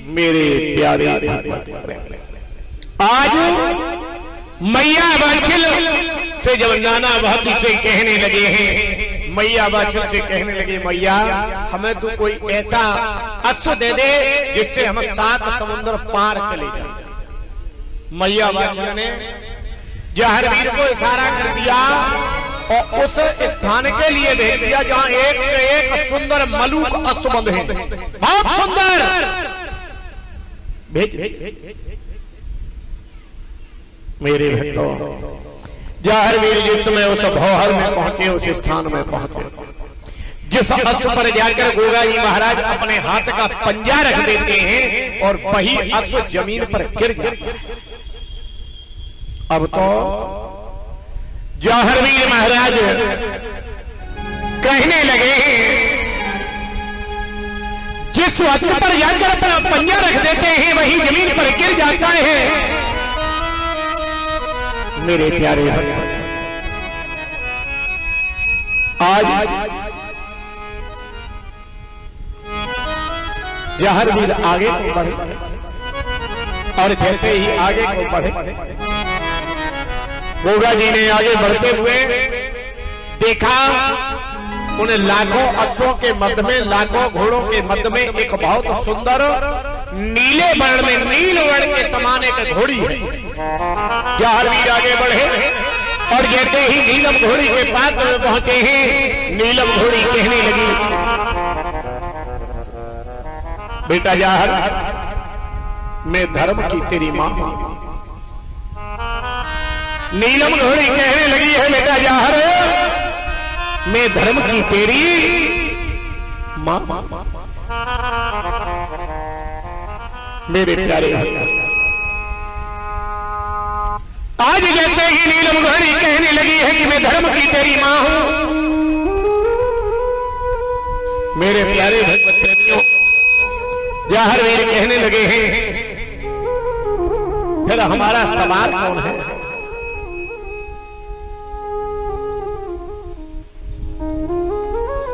मेरे प्यारे आज मैया बाछिल से जब नाना भाभी से कहने लगे हैं, मैया बाछिल से कहने लगे मैया हमें तो कोई ऐसा अश्व दे दे जिससे हम 7 समुद्र पार चले जाए। मैया बाछिल ने जहरवीर को इशारा कर दिया और उस स्थान के लिए भेज दिया जहां एक सुंदर मलूक अश्व बंधे हैं, बहुत सुंदर भेज मेरे भक्तों। जहरवीर जिस समय उस भौहर में पहुंचे, उस स्थान में पहुंचे, जिस अश्व पर जाकर गोगा जी महाराज अपने हाथ का पंजा रख देते हैं और वही अश्व जमीन पर गिर जाता है। अब तो जहरवीर महाराज कहने लगे जिस अश्व पर जाकर अपना पंजा रख देते हैं वही जमीन पर गिर जाता है। मेरे प्यारे आज जहरवीर आगे को बढ़े और जैसे ही आगे को बढ़े गोगा जी ने आगे बढ़ते हुए देखा उन लाखों अश्वों के मध्य में, लाखों घोड़ों के मध्य में एक बहुत सुंदर नीले वर्ण में, नील वर्ण के समान एक घोड़ी है। जहरवीर आगे बढ़े और जैसे ही नीलम घोड़ी के पास में पहुंचे हैं, नीलम घोड़ी कहने लगी बेटा जहर मैं धर्म की तेरी मां। नीलम घोड़ी कहने लगी है बेटा जहर मैं धर्म की तेरी मां। मेरे प्यारे आज जैसे ही नीलम घोड़ी कहने लगी है कि मैं धर्म की तेरी मां हूं, मेरे प्यारे भक्तों जहरवीर कहने लगे हैं फिर हमारा सवाल कौन है?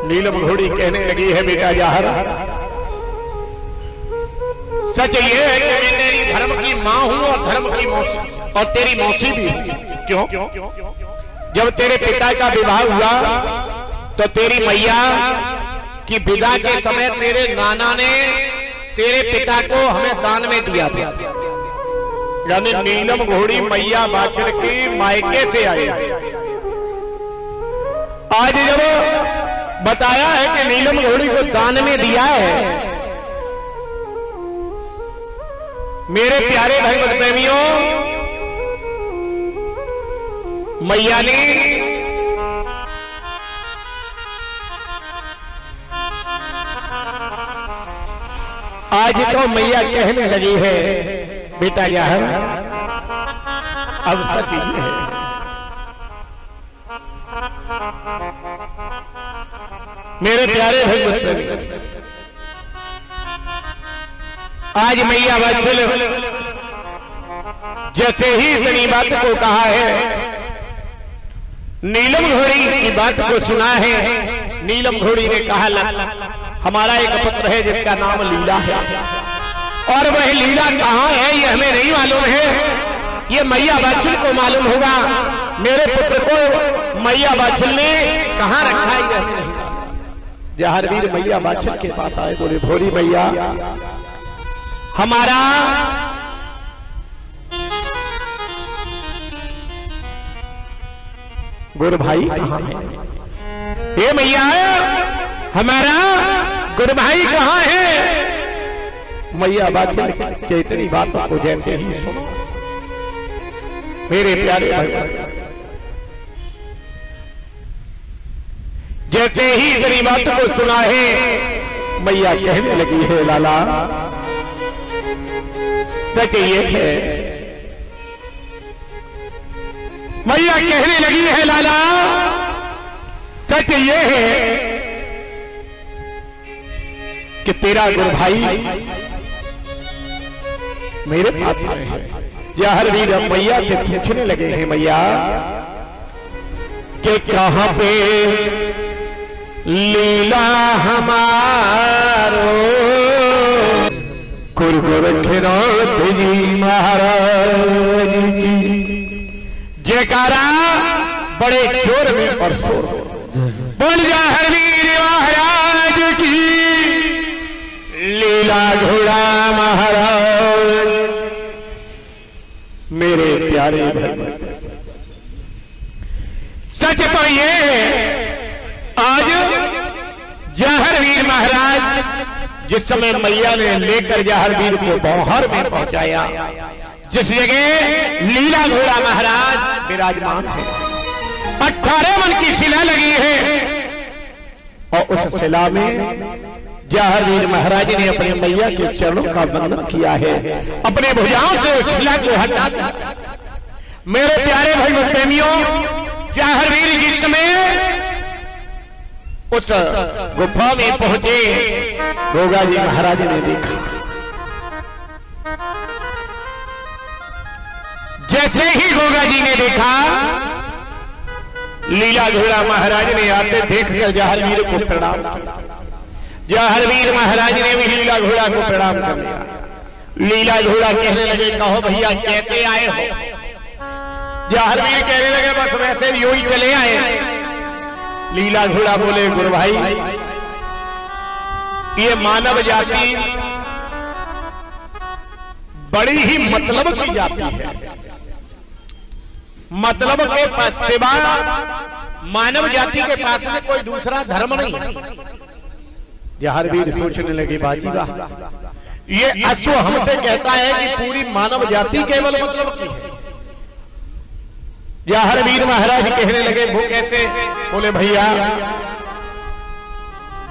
नीलम घोड़ी कहने लगी है बेटा जहर सच ये है कि मैं तेरी धर्म की मां हूं और धर्म की मौसी और तेरी मौसी भी हूं। क्यों? जब तेरे पिता का विवाह हुआ तो तेरी मैया की विदा के समय तेरे नाना ने तेरे पिता को हमें दान में दिया था। यानी नीलम घोड़ी मैया बाछिल की मायके से आई। आज जब बताया है कि नीलम घोड़ी को दान में दिया है, मेरे प्यारे भाई बहन प्रेमियों मैया ने आज तो मैया कहने लगी है बेटा जहर अब सच ही है। मेरे प्यारे भाई बहन आज मैया बाछिल जैसे ही इतनी बात को कहा है, नीलम घोड़ी की बात को सुना है, नीलम घोड़ी ने कहा हमारा एक पुत्र है जिसका नाम लीला है और वह लीला कहाँ है ये हमें नहीं मालूम है, ये मैया बाछिल को मालूम होगा। मेरे पुत्र को मैया बाछिल ने कहाँ रखा है ये हमें नहीं मालूम। जहरवीर मैया बाछिल के पास आए, बोले भोरी मैया हमारा गुरु भाई कहाँ है? हे मैया हमारा गुरु भाई कहाँ है? मैया बाछिल के इतनी बातों को जैसे ही सुनो मेरे प्यारे भाई, जैसे ही इतनी बात को सुना है मैया कहने लगी है लाला सच ये है। मैया कहने लगी है लाला सच ये है कि तेरा गुरु भाई मेरे पास आए हैं। जहरवीर मैया से पूछने लगे हैं मैया कि कहां पे लीला हमारो गोरखनाथ जी महाराज की जयकारा बड़े जोर में और शोर बोल जा हरवीर महाराज की लीला घोड़ा महाराज। मेरे प्यारे भाई सच तो ये आज जहरवीर महाराज जिस समय मैया ने लेकर जहरवीर को बौहर में पहुंचाया, जिस जगह लीला घोड़ा महाराज विराजमान है, 18 मन की शिला लगी है और उस शिला में जहरवीर महाराज ने अपने मैया के चरणों का वंदन किया है, अपने भुजाओं से उस शिला को हटा दिया। मेरे प्यारे भाई प्रेमियों, जहरवीर जिस में उस गुफा में पहुंचे, गोगा जी महाराज ने देखा, जैसे ही गोगा जी ने देखा, लीला घोड़ा महाराज ने आते देखकर जहरवीर को प्रणाम किया। जहरवीर महाराज ने भी लीला घोड़ा को प्रणाम कर लिया। लीला घोड़ा कहने लगे, कहो भैया कैसे आए हो? जहरवीर कहने लगे, बस वैसे यूं ही चले आए। लीला घोड़ा बोले, गुरु भाई ये मानव जाति बड़ी ही मतलब की जाति है। मतलब के सिवा मानव जाति के पास में कोई दूसरा धर्म नहीं है। जहरवीर सोचने लगे, बाजीगा ये अश्व हमसे कहता है कि पूरी मानव जाति केवल मतलब की है। जहरवीर महाराज कहने लगे, वो कैसे? बोले भैया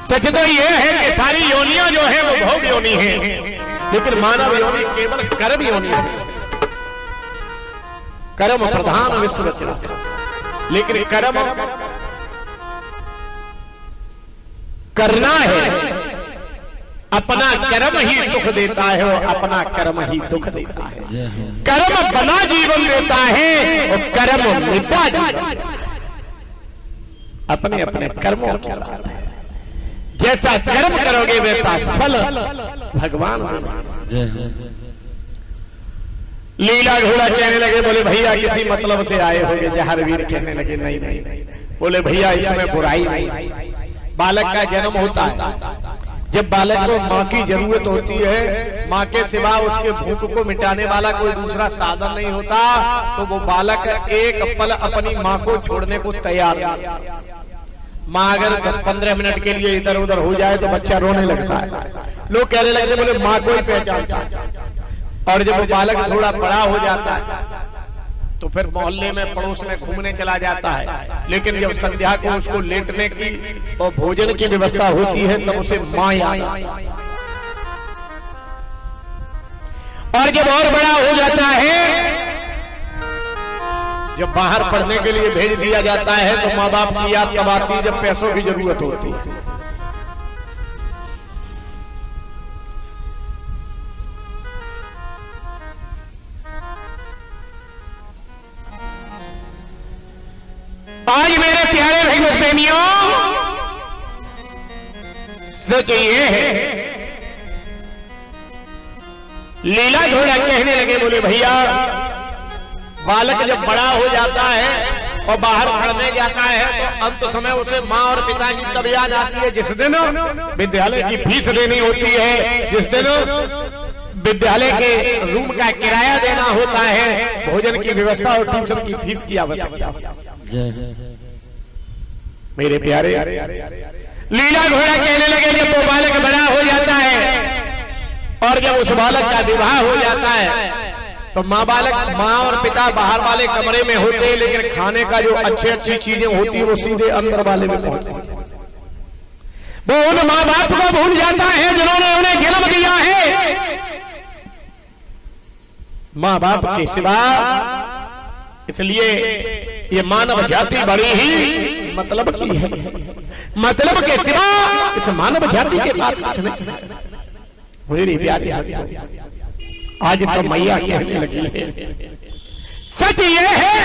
सच तो ये है कि सारी योनियां जो है वो भोग योनि है, लेकिन मानव योनि केवल कर्म योनि है। कर्म प्रधान विश्व रचना, लेकिन कर्म करना है, अपना कर्म ही सुख देता है और अपना कर्म ही दुख देता है। कर्म बना जीवन देता है और कर्म मिटा जीवन, अपने अपने कर्मों की बात है। जैसा कर्म करोगे वैसा फल भगवान देंगे। लीला घोड़ा कहने लगे, बोले भैया किसी मतलब से आए होंगे। जहरवीर कहने लगे, नहीं नहीं। बोले भैया इसमें बुराई नहीं, बालक का जन्म होता है, जब बालक को माँ की जरूरत होती है, माँ के सिवा उसके भूख को मिटाने वाला कोई दूसरा साधन नहीं होता, तो वो बालक एक पल अपनी माँ को छोड़ने को तैयार है। माँ अगर 10-15 मिनट के लिए इधर उधर हो जाए तो बच्चा रोने लगता है। लोग कहने लगते, बोले माँ को ही पहचानता है। और जब वो बालक थोड़ा बड़ा हो जाता है तो फिर मोहल्ले में पड़ोस में घूमने चला जाता है, लेकिन जब संध्या को उसको लेटने की और भोजन की व्यवस्था होती है तब उसे माँ याद आती है। और जब और बड़ा हो जाता है, जब बाहर पढ़ने के लिए भेज दिया जाता है तो माँ बाप की याद तब आती है जब पैसों की जरूरत होती है। आज मेरे प्यारे भाई बहनियों, सच ये है, लीला घोड़ा कहने लगे, बोले भैया बालक जब बड़ा हो जाता है और बाहर पढ़ने जाता है तो अंत समय उसे माँ और पिता की तब याद आती है जिस दिन विद्यालय की फीस देनी होती है, जिस दिन विद्यालय के रूम का किराया देना होता है, भोजन की व्यवस्था और ट्यूशन की फीस की आवश्यकता। मेरे प्यारे लीला घोड़ा कहने लगे, जब वो बालक बड़ा हो जाता है और जब उस बालक का विवाह हो जाता है तो माँ और पिता बाहर वाले कमरे में होते हैं, लेकिन खाने का जो अच्छी चीजें होती है वो सीधे अंदर वाले में पहुंचती है। वो उन माँ बाप को भूल जाता है जिन्होंने उन्हें जन्म दिया है। माँ बाप के सिवा, इसलिए ये मानव जाति बड़ी ही मतलब की है। मतलब के सिवा इस मानव जाति के पास कुछ नहीं। मेरी प्यारी आज तो मैया कहने लगी है, सच ये है